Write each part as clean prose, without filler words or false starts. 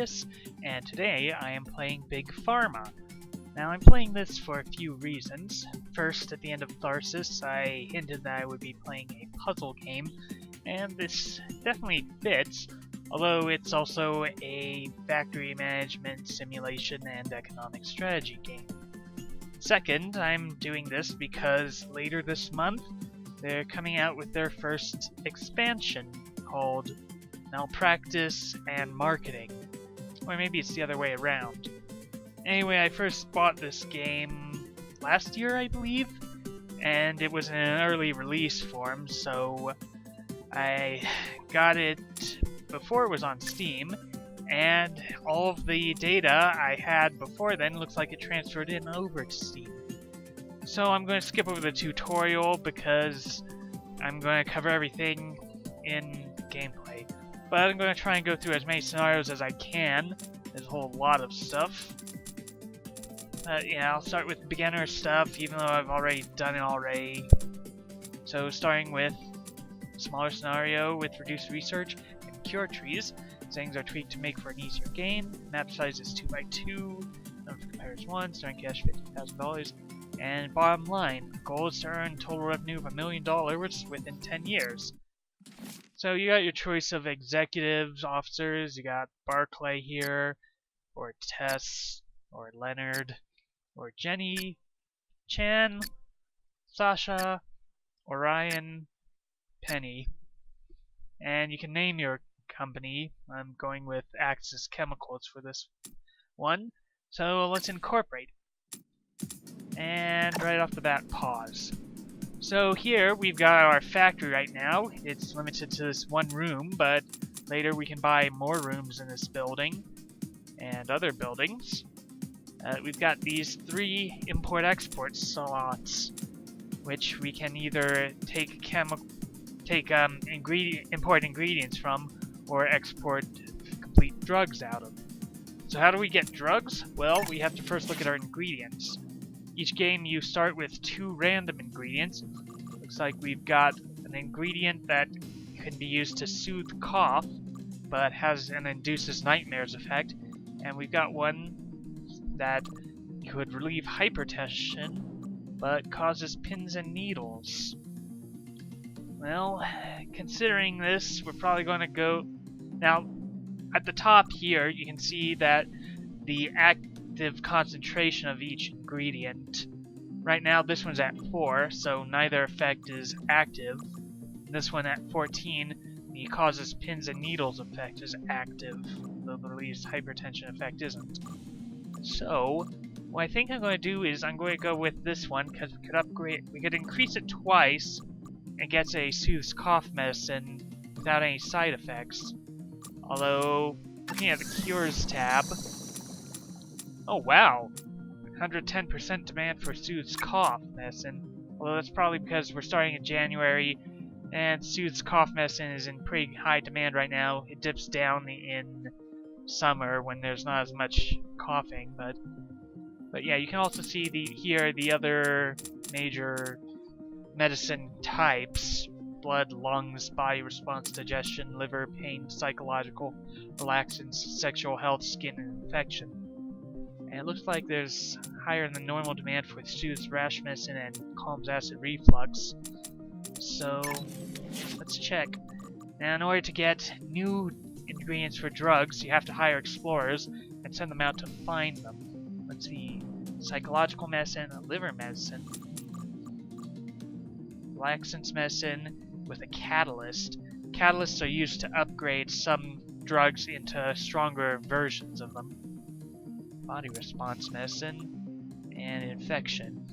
Marius, and today I am playing Big Pharma. Now I'm playing this for a few reasons. First, at the end of Tharsis, I hinted that I would be playing a puzzle game, and this definitely fits, although it's also a factory management simulation and economic strategy game. Second, I'm doing this because later this month, they're coming out with their first expansion called Malpractice and Marketing. Or maybe it's the other way around. Anyway, I first bought this game last year, I believe, and it was in an early release form, so I got it before it was on Steam, and all of the data I had before then looks like it transferred in over to Steam. So I'm going to skip over the tutorial because I'm going to cover everything in gameplay. But I'm going to try and go through as many scenarios as I can. There's a whole lot of stuff. Yeah, I'll start with beginner stuff, even though I've already done it already. So starting with smaller scenario with reduced research and cure trees. Settings are tweaked to make for an easier game. Map size is 2x2. Number of competitors 1. Starting cash $50,000. And bottom line, goal is to earn total revenue of $1 million within 10 years. So you got your choice of executives, officers. You got Barclay here, or Tess, or Leonard, or Jenny, Chan, Sasha, Orion, Penny. And you can name your company. I'm going with Axis Chemicals for this one. So let's incorporate. And right off the bat, pause. So here we've got our factory right now. It's limited to this one room, but later we can buy more rooms in this building and other buildings. We've got these 3 import-export slots, which we can either import ingredients from or export complete drugs out of. So how do we get drugs? Well, we have to first look at our ingredients. Each game you start with 2 random ingredients. Looks like we've got an ingredient that can be used to soothe cough, but has an induces nightmares effect. And we've got one that could relieve hypertension, but causes pins and needles. Well, considering this, we're probably going to go... Now, at the top here, you can see that the active concentration of each ingredient. Right now, this one's at 4, so neither effect is active. This one at 14, the causes pins and needles effect is active, though the released hypertension effect isn't. So, what I think I'm going to do is I'm going to go with this one, because we could increase it twice, and get a soothes cough medicine without any side effects. Although, looking at the Cures tab... Oh wow! 110% demand for soothes cough medicine. Although that's probably because we're starting in January, and soothes cough medicine is in pretty high demand right now. It dips down in summer when there's not as much coughing, but yeah, you can also see the other major medicine types: blood, lungs, body response, digestion, liver, pain, psychological, relaxants, sexual health, skin, and infection. And it looks like there's higher than normal demand for soothes rash medicine and calms acid reflux. So let's check. Now, in order to get new ingredients for drugs, you have to hire explorers and send them out to find them. Let's see. Psychological medicine, liver medicine, relaxants medicine with a catalyst. Catalysts are used to upgrade some drugs into stronger versions of them. Body response medicine, and infection.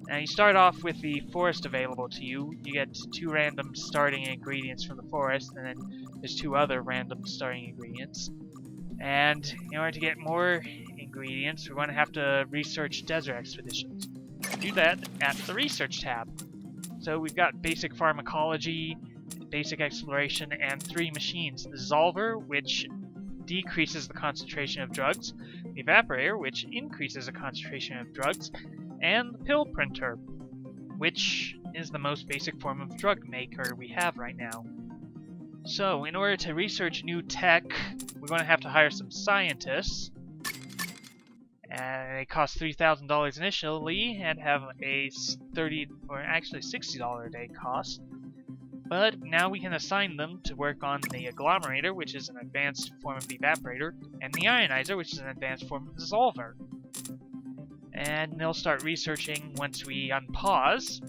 Now you start off with the forest available to you. You get 2 random starting ingredients from the forest, and then there's 2 other random starting ingredients. And in order to get more ingredients, we're going to have to research desert expeditions. We do that at the research tab. So we've got basic pharmacology, basic exploration, and 3 machines. The Dissolver, which decreases the concentration of drugs, the Evaporator, which increases the concentration of drugs, and the Pill Printer, which is the most basic form of drug maker we have right now. So, in order to research new tech, we're going to have to hire some scientists. And it costs $3,000 initially and have a $30 or actually $60 a day cost. But now we can assign them to work on the agglomerator, which is an advanced form of evaporator, and the ionizer, which is an advanced form of dissolver. And they'll start researching once we unpause.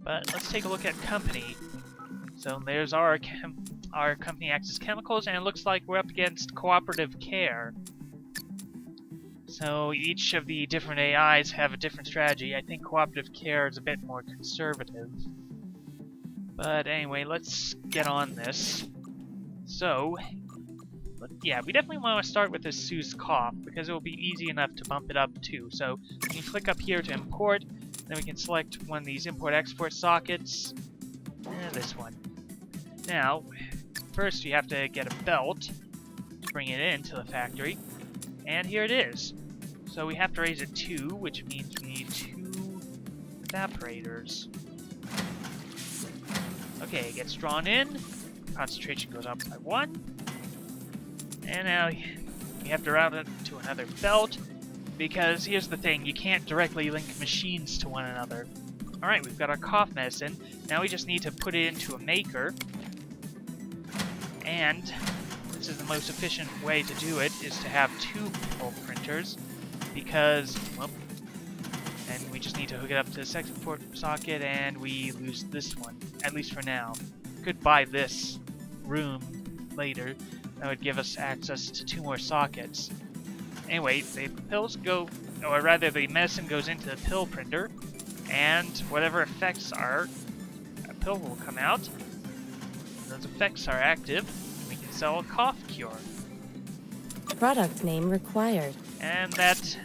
But let's take a look at company. So there's our company Axis Chemicals, and it looks like we're up against cooperative care. So each of the different AIs have a different strategy. I think cooperative care is a bit more conservative. But anyway, let's get on this. So, yeah, we definitely want to start with this Sue's cough, because it will be easy enough to bump it up too. So we can click up here to import, then we can select one of these import-export sockets, and this one. Now, first you have to get a belt to bring it into the factory, and here it is. So we have to raise it 2, which means we need 2 evaporators. Okay, it gets drawn in, concentration goes up by 1, and now we have to route it to another belt, because here's the thing, you can't directly link machines to one another. Alright, we've got our cough medicine, now we just need to put it into a maker, and this is the most efficient way to do it, is to have 2 pill printers, because, well, and we just need to hook it up to the second port socket, and we lose this one, at least for now. Could buy this room later, that would give us access to 2 more sockets. Anyway, the pills go, or rather the medicine goes into the pill printer, and whatever effects are, a pill will come out. Those effects are active, we can sell a cough cure. Product name required. And that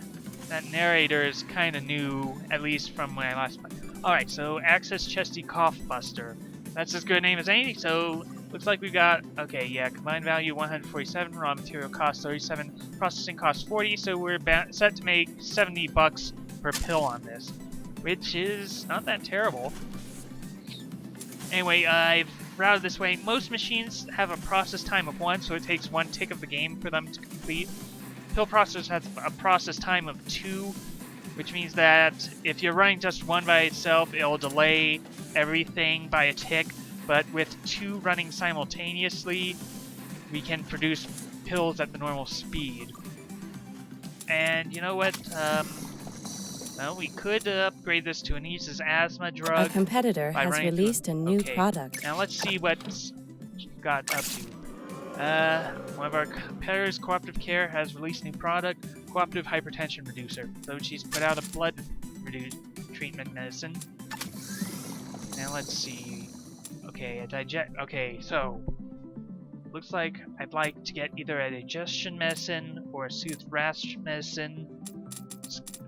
narrator is kind of new, at least from when I last played. Alright, so Access Chesty Cough Buster. That's as good a name as any, so looks like we've got, okay, yeah, combined value 147, raw material cost 37, processing cost 40, so we're set to make $70 per pill on this, which is not that terrible. Anyway, I've routed this way. Most machines have a process time of 1, so it takes 1 tick of the game for them to complete. Pill processor has a process time of 2, which means that if you're running just one by itself, it'll delay everything by a tick, but with 2 running simultaneously, we can produce pills at the normal speed. And you know what? Well, we could upgrade this to Anissa's asthma drug. A competitor has released a new product. Now let's see what's got up to. One of our competitors, Cooperative Care, has released a new product, Cooperative Hypertension Reducer. So she's put out a blood treatment medicine. Now let's see. Okay, okay, so looks like I'd like to get either a digestion medicine or a soothe rash medicine,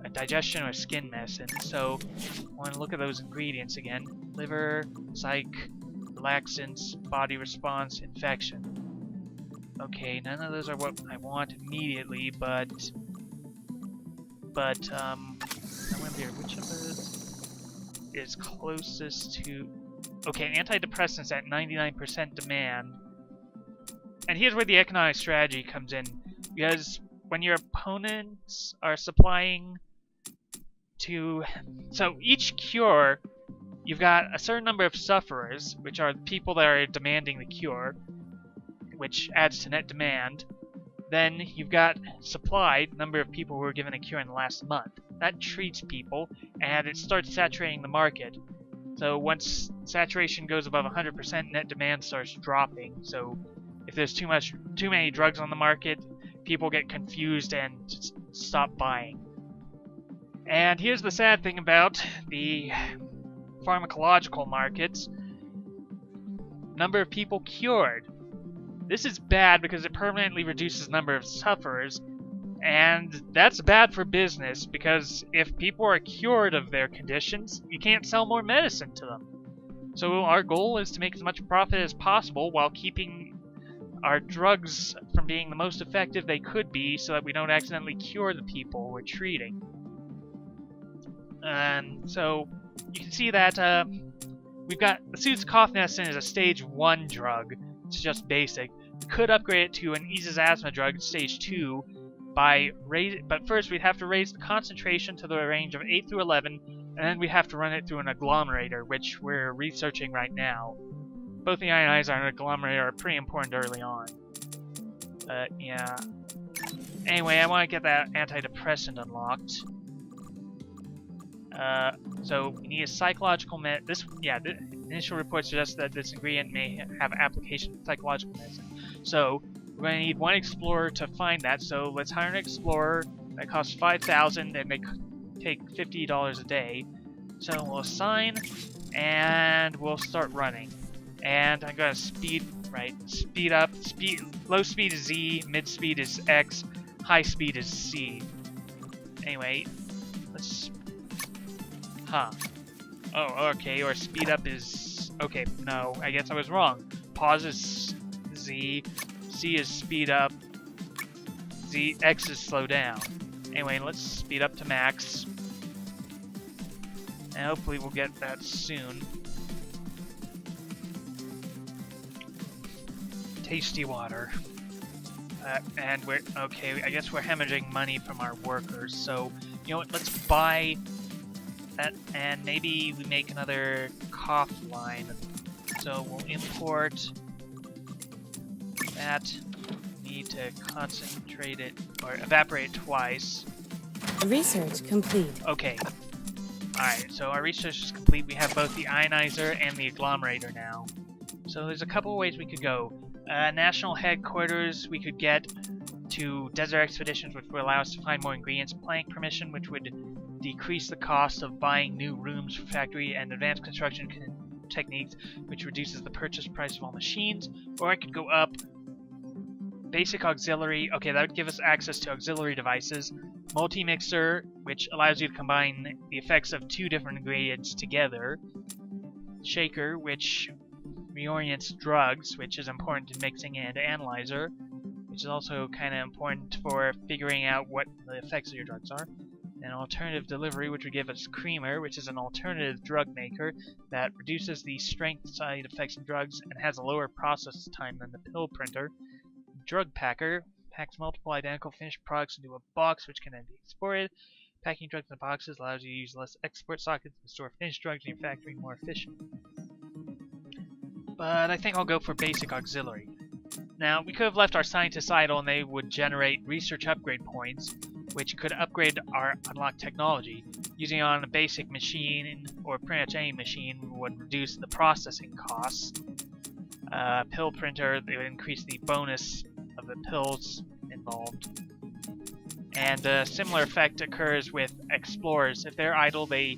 a digestion or skin medicine. So I want to look at those ingredients again: liver, psych, relaxants, body response, infection. Okay, none of those are what I want immediately, but I wonder which of those is closest to. Okay, antidepressants at 99% demand. And here's where the economic strategy comes in, because when your opponents are supplying to, so each cure, you've got a certain number of sufferers, which are the people that are demanding the cure, which adds to net demand. Then you've got supplied, number of people who were given a cure in the last month. That treats people, and it starts saturating the market. So once saturation goes above 100%, net demand starts dropping. So if there's too many drugs on the market, people get confused and stop buying. And here's the sad thing about the pharmacological markets: number of people cured. This is bad because it permanently reduces the number of sufferers, and that's bad for business, because if people are cured of their conditions, you can't sell more medicine to them. So our goal is to make as much profit as possible while keeping our drugs from being the most effective they could be, so that we don't accidentally cure the people we're treating. And so you can see that we've got the Soothes Cough medicine is a stage 1 drug, it's just basic. We could upgrade it to an eases asthma drug stage 2 by but first we'd have to raise the concentration to the range of 8 through 11, and then we'd have to run it through an agglomerator, which we're researching right now. Both the ionizer and agglomerator are pretty important early on. But yeah. Anyway, I want to get that antidepressant unlocked. So we need a psychological the initial report suggests that this ingredient may have application in psychological medicine. So we're going to need one explorer to find that. So let's hire an explorer that costs 5,000 and they take $50 a day. So we'll assign and we'll start running. And I'm going to speed up. Low speed is Z, mid speed is X, high speed is C. Anyway, let's. Oh, okay. Or speed up is. Okay, no, I guess I was wrong. Pause is Z, C is speed up, X is slow down. Anyway, let's speed up to max. And hopefully we'll get that soon. Tasty water. And we're okay. I guess we're hemorrhaging money from our workers. So you know what? Let's buy that, and maybe we make another cough line. So we'll import that. We need to concentrate it or evaporate it twice. Research complete. Okay. Alright, so our research is complete. We have both the ionizer and the agglomerator now. So there's a couple of ways we could go. National headquarters, we could get to desert expeditions, which would allow us to find more ingredients. Planning permission, which would decrease the cost of buying new rooms for factory, and advanced construction techniques, which reduces the purchase price of all machines. Or I could go up. Basic auxiliary, okay, that would give us access to auxiliary devices. Multi-mixer, which allows you to combine the effects of 2 different ingredients together. Shaker, which reorients drugs, which is important in mixing, and analyzer, which is also kind of important for figuring out what the effects of your drugs are. And alternative delivery, which would give us creamer, which is an alternative drug maker that reduces the strength side effects of drugs and has a lower process time than the pill printer. Drug packer packs multiple identical finished products into a box, which can then be exported. Packing drugs in boxes allows you to use less export sockets and store finished drugs in your factory more efficiently. But I think I'll go for basic auxiliary. Now, we could have left our scientists idle and they would generate research upgrade points, which could upgrade our unlocked technology. Using it on a basic machine, or pretty much any machine, would reduce the processing costs. Pill printer, they would increase the bonus of the pills involved. And a similar effect occurs with explorers. If they're idle, they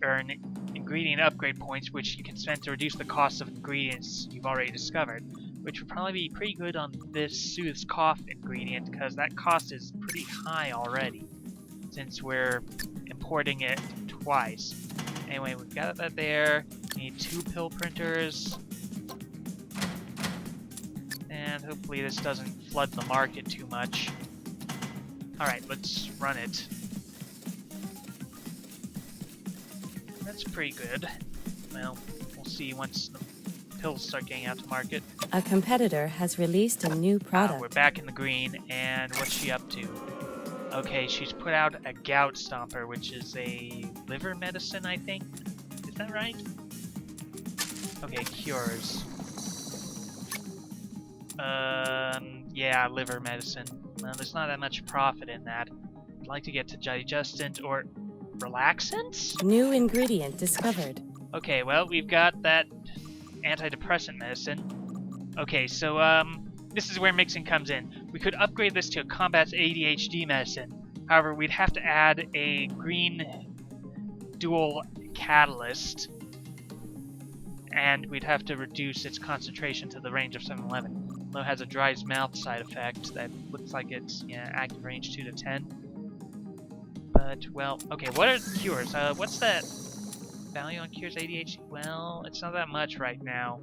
earn ingredient upgrade points, which you can spend to reduce the cost of ingredients you've already discovered, which would probably be pretty good on this Soothes Cough ingredient, because that cost is pretty high already, since we're importing it twice. Anyway, we've got that there. We need 2 pill printers. And hopefully this doesn't flood the market too much. Alright, let's run it. That's pretty good. Well, we'll see once the pills start getting out to market. A competitor has released a new product. We're back in the green, and what's she up to? Okay, she's put out a gout stomper, which is a liver medicine, I think? Is that right? Okay, cures. Yeah, liver medicine. Well, there's not that much profit in that. I'd like to get to digestant or relaxants? New ingredient discovered. Okay, well, we've got that antidepressant medicine. Okay, so, this is where mixing comes in. We could upgrade this to a combat ADHD medicine. However, we'd have to add a green dual catalyst, and we'd have to reduce its concentration to the range of 711. Though it has a dry mouth side effect that looks like it's active range 2 to 10. But, well, okay, what are the cures? What's that value on cures ADHD? Well, it's not that much right now.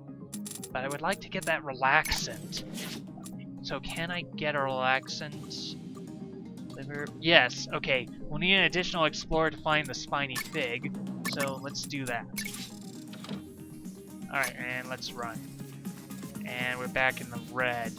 But I would like to get that relaxant. So can I get a relaxant? Liver? Yes, okay. We'll need an additional explorer to find the spiny fig. So let's do that. Alright, and let's run. And we're back in the red.